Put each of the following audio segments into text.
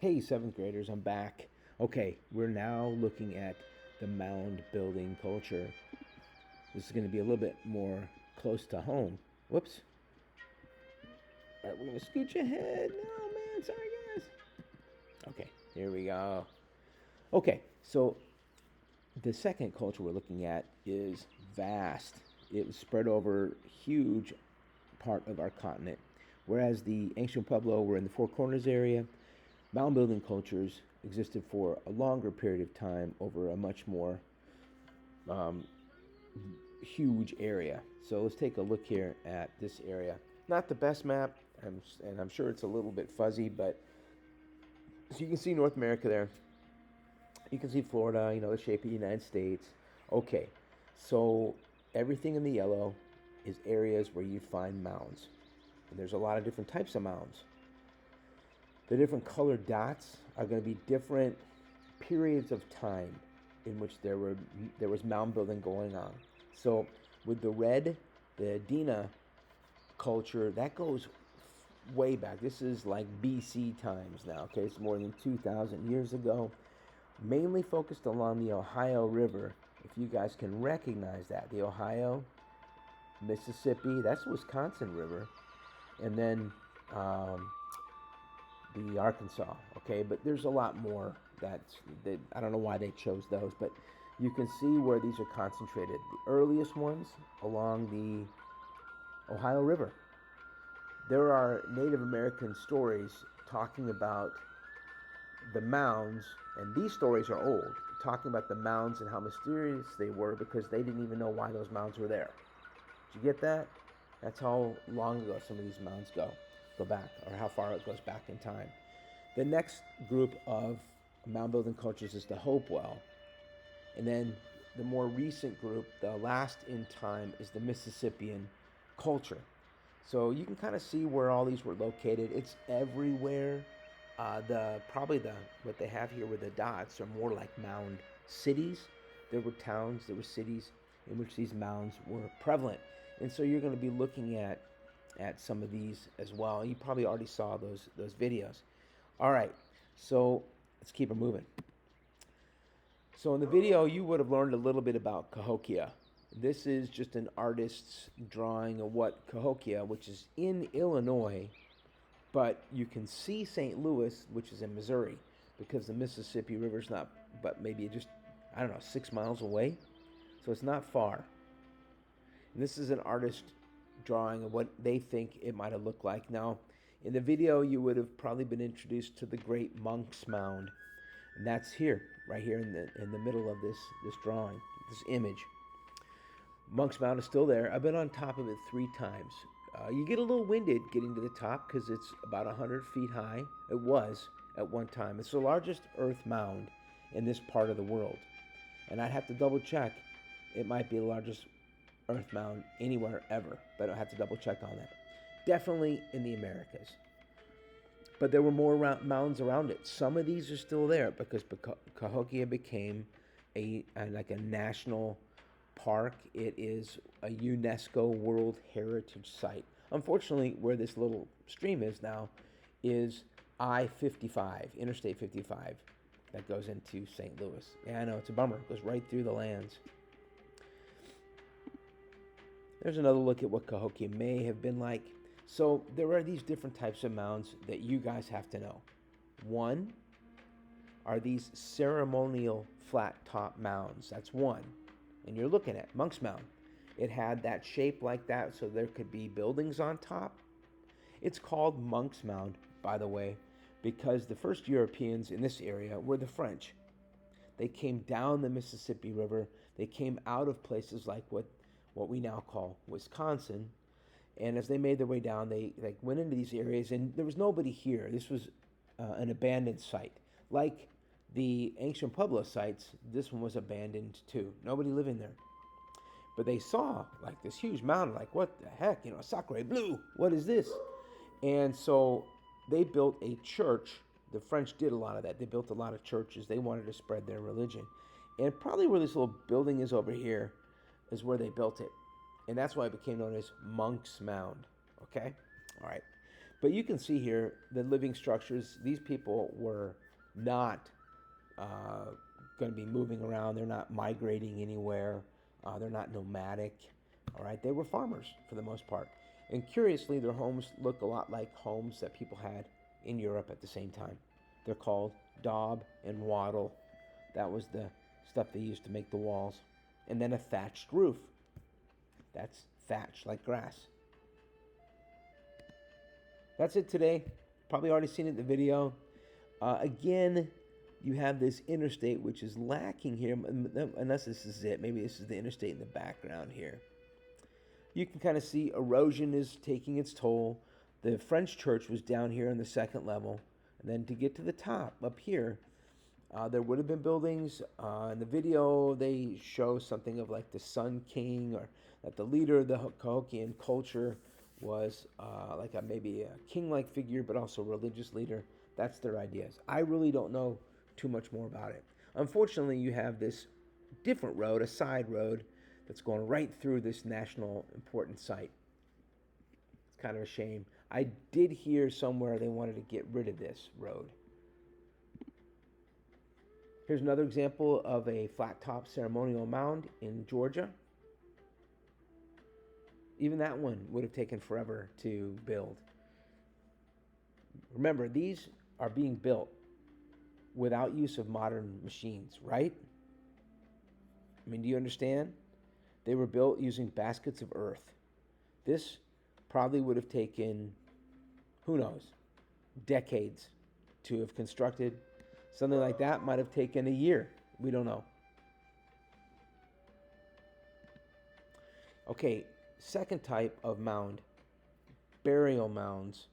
Hey, seventh graders, I'm back. Okay, we're now looking at the mound building culture. This is going to be a little bit more close to home. Whoops. All right, we're going to scooch ahead. No, man, sorry, guys. Okay, here we go. Okay, so the second culture we're looking at is vast. It was spread over a huge part of our continent. Whereas the ancient Pueblo were in the Four Corners area, mound building cultures existed for a longer period of time over a much more um, huge area. So let's take a look here at this area. Not the best map, and I'm sure it's a little bit fuzzy, but so you can see North America there. You can see Florida, the shape of the United States. Okay, so everything in the yellow is areas where you find mounds. And there's a lot of different types of mounds. The different colored dots are going to be different periods of time in which there was mound building going on. So with the red, the Dina culture, that goes way back. This is like BC times now, okay? It's more than 2,000 years ago. Mainly focused along the Ohio River. If you guys can recognize that, the Ohio, Mississippi, that's the Wisconsin River, and then the Arkansas, okay? But there's a lot more that I don't know why they chose those, but you can see where these are concentrated. The earliest ones along the Ohio River. There are Native American stories talking about the mounds, and these stories are old, talking about the mounds and how mysterious they were because they didn't even know why those mounds were there. Did you get that? That's how long ago some of these mounds go back, or how far it goes back in time. The next group of mound building cultures is the Hopewell. And then the more recent group, the last in time, is the Mississippian culture. So you can kind of see where all these were located. It's everywhere. What they have here with the dots are more like mound cities. There were towns, there were cities in which these mounds were prevalent. And so you're going to be looking at some of these as well. You probably already saw those videos. All right, so let's keep it moving. So in the video, you would have learned a little bit about Cahokia. This is just an artist's drawing of what Cahokia, which is in Illinois, but you can see St. Louis, which is in Missouri, because the Mississippi River's not, but maybe just, 6 miles away. So it's not far. And this is an artist drawing of what they think it might have looked like. Now, in the video, you would have probably been introduced to the Great Monk's Mound, and that's here, right here in the middle of this drawing, this image. Monk's Mound is still there. I've been on top of it 3 times. You get a little winded getting to the top because it's about 100 feet high. It was at one time. It's the largest earth mound in this part of the world, and I'd have to double check. It might be the largest earth mound anywhere ever, but I'll have to double check on that. Definitely in the Americas. But there were more mounds around it. Some of these are still there because Cahokia became a national park. It is a UNESCO World Heritage Site. Unfortunately, where this little stream is now is I-55, Interstate 55, that goes into St. Louis. Yeah, I know, it's a bummer. It goes right through the lands. There's another look at what Cahokia may have been like. So there are these different types of mounds that you guys have to know. One are these ceremonial flat top mounds. That's one. And you're looking at Monk's Mound. It had that shape like that so there could be buildings on top. It's called Monk's Mound, by the way, because the first Europeans in this area were the French. They came down the Mississippi River. They came out of places like what we now call Wisconsin. And as they made their way down, they went into these areas, and there was nobody here. This was an abandoned site. Like the ancient Pueblo sites, this one was abandoned too. Nobody living there. But they saw like this huge mountain, like, what the heck? Sacre bleu, what is this? And so they built a church. The French did a lot of that. They built a lot of churches. They wanted to spread their religion. And probably where this little building is over here is where they built it. And that's why it became known as Monk's Mound. Okay? All right. But you can see here the living structures. These people were not going to be moving around. They're not migrating anywhere. They're not nomadic. All right, they were farmers for the most part. And curiously, their homes look a lot like homes that people had in Europe at the same time. They're called daub and wattle. That was the stuff they used to make the walls. And then a thatched roof. That's thatch, like grass. That's it today. Probably already seen it in the video. Again, you have this interstate, which is lacking here, unless this is it. Maybe this is the interstate in the background here. You can kind of see erosion is taking its toll. The French church was down here on the second level. And then to get to the top, up here, there would have been buildings. In the video, they show something of like the Sun King, or that the leader of the Cahokian culture was maybe a king-like figure, but also a religious leader. That's their ideas. I really don't know too much more about it. Unfortunately, you have this different road, a side road, that's going right through this national important site. It's kind of a shame. I did hear somewhere they wanted to get rid of this road. Here's another example of a flat-top ceremonial mound in Georgia. Even that one would have taken forever to build. Remember, these are being built without use of modern machines, right? I mean, do you understand? They were built using baskets of earth. This probably would have taken, who knows, decades to have constructed. Something like that might have taken a year. We don't know. Okay, second type of mound, burial mounds.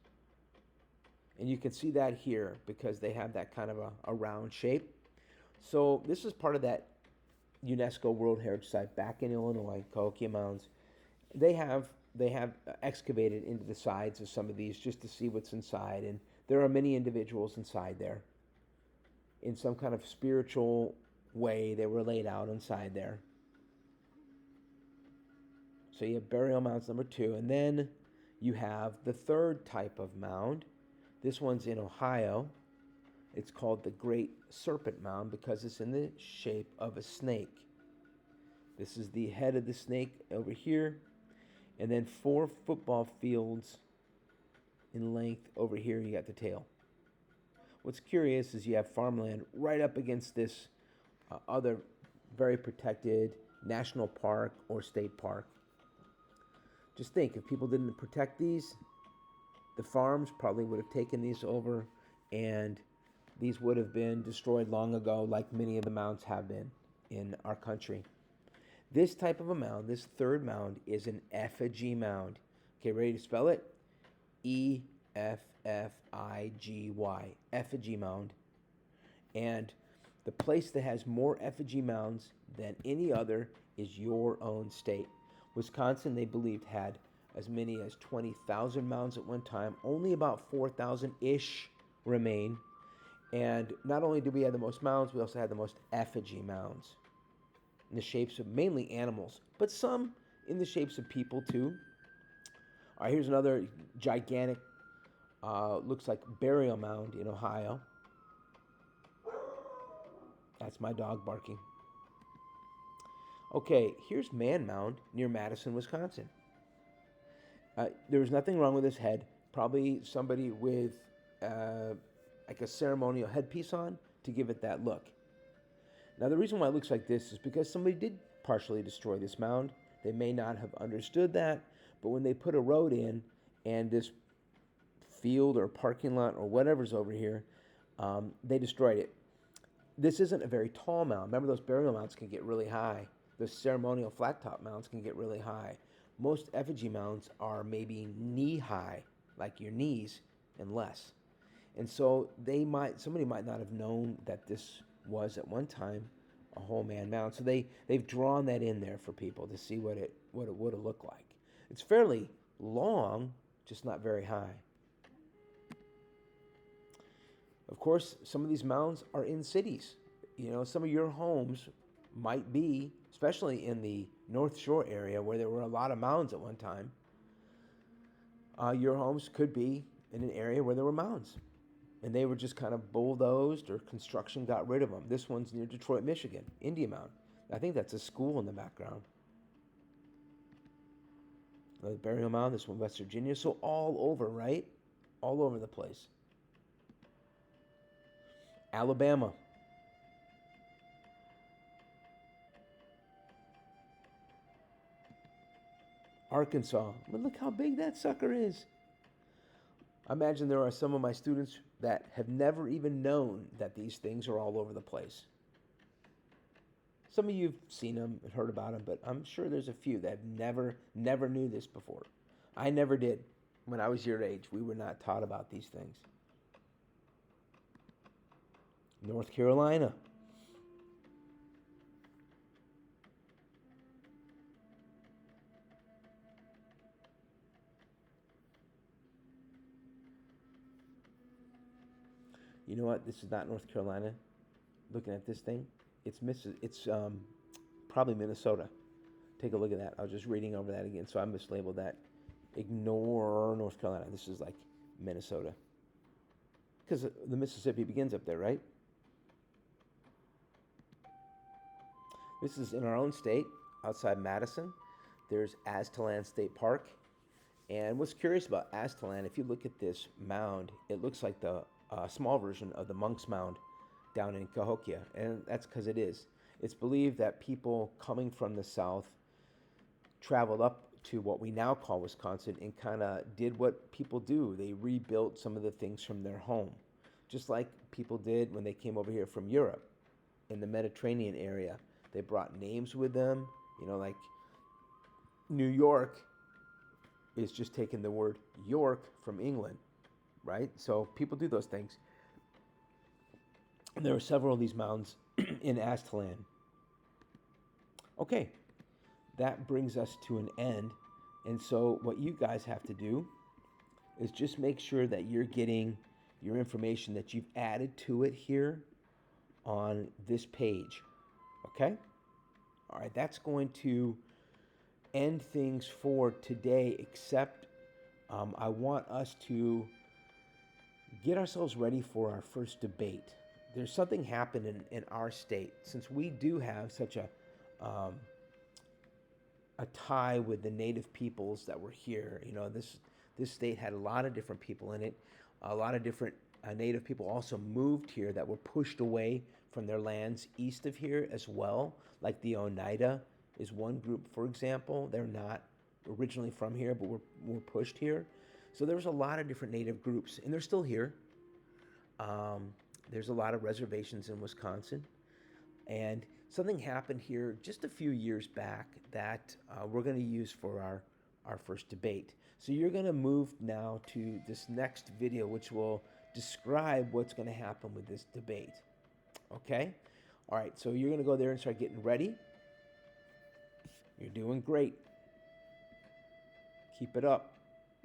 And you can see that here because they have that kind of a round shape. So this is part of that UNESCO World Heritage Site back in Illinois, Cahokia Mounds. They have excavated into the sides of some of these just to see what's inside. And there are many individuals inside there. In some kind of spiritual way, they were laid out inside there. So you have burial mounds number 2. And then you have the third type of mound. This one's in Ohio. It's called the Great Serpent Mound because it's in the shape of a snake. This is the head of the snake over here. And then 4 football fields in length over here, you got the tail. What's curious is you have farmland right up against this other very protected national park or state park. Just think, if people didn't protect these, the farms probably would have taken these over, and these would have been destroyed long ago, like many of the mounds have been in our country. This type of a mound, this third mound, is an effigy mound. Okay, ready to spell it? E-F-F-I-G-Y, effigy mound. And the place that has more effigy mounds than any other is your own state. Wisconsin, they believed, had as many as 20,000 mounds at one time. Only about 4,000-ish remain. And not only do we have the most mounds, we also had the most effigy mounds in the shapes of mainly animals, but some in the shapes of people too. All right, here's another gigantic, looks like burial mound in Ohio. That's my dog barking. Okay, here's Man Mound near Madison, Wisconsin. There was nothing wrong with his head. Probably somebody with like a ceremonial headpiece on to give it that look. Now, the reason why it looks like this is because somebody did partially destroy this mound. They may not have understood that, but when they put a road in and this field or parking lot or whatever's over here, they destroyed it. This isn't a very tall mound. Remember, those burial mounds can get really high. Those ceremonial flat-top mounds can get really high. Most effigy mounds are maybe knee-high, like your knees, and less. And so somebody might not have known that this was at one time a whole man mound. So they've drawn that in there for people to see what it would have looked like. It's fairly long, just not very high. Of course, some of these mounds are in cities. You know, some of your homes might be, especially in the North Shore area where there were a lot of mounds at one time. Your homes could be in an area where there were mounds. And they were just kind of bulldozed or construction got rid of them. This one's near Detroit, Michigan, India Mound. I think that's a school in the background. The burial mound, this one, West Virginia. So all over, right? All over the place. Alabama. Arkansas. But look how big that sucker is. I imagine there are some of my students that have never even known that these things are all over the place. Some of you have seen them and heard about them, but I'm sure there's a few that never knew this before. I never did. When I was your age, we were not taught about these things. North Carolina. You know what? This is not North Carolina. Looking at this thing, it's probably Minnesota. Take a look at that. I was just reading over that again, so I mislabeled that. Ignore North Carolina. This is like Minnesota, because the Mississippi begins up there, right? This is in our own state, outside Madison. There's Aztalan State Park. And what's curious about Aztalan, if you look at this mound, it looks like the small version of the Monk's Mound down in Cahokia. And that's because it is. It's believed that people coming from the south traveled up to what we now call Wisconsin and kind of did what people do. They rebuilt some of the things from their home, just like people did when they came over here from Europe in the Mediterranean area. They brought names with them, like New York is just taking the word York from England, right? So people do those things. And there are several of these mounds in Aztalan. Okay, that brings us to an end. And so what you guys have to do is just make sure that you're getting your information that you've added to it here on this page. Okay? All right, that's going to end things for today, except I want us to get ourselves ready for our first debate. There's something happened in our state, since we do have such a tie with the native peoples that were here. This state had a lot of different people in it. A lot of different native people also moved here that were pushed away from their lands east of here as well, like the Oneida is one group, for example. They're not originally from here, but were pushed here. So there was a lot of different native groups, and they're still here. There's a lot of reservations in Wisconsin. And something happened here just a few years back that we're going to use for our first debate. So you're going to move now to this next video, which will describe what's going to happen with this debate. Okay? All right, so you're going to go there and start getting ready. You're doing great. Keep it up.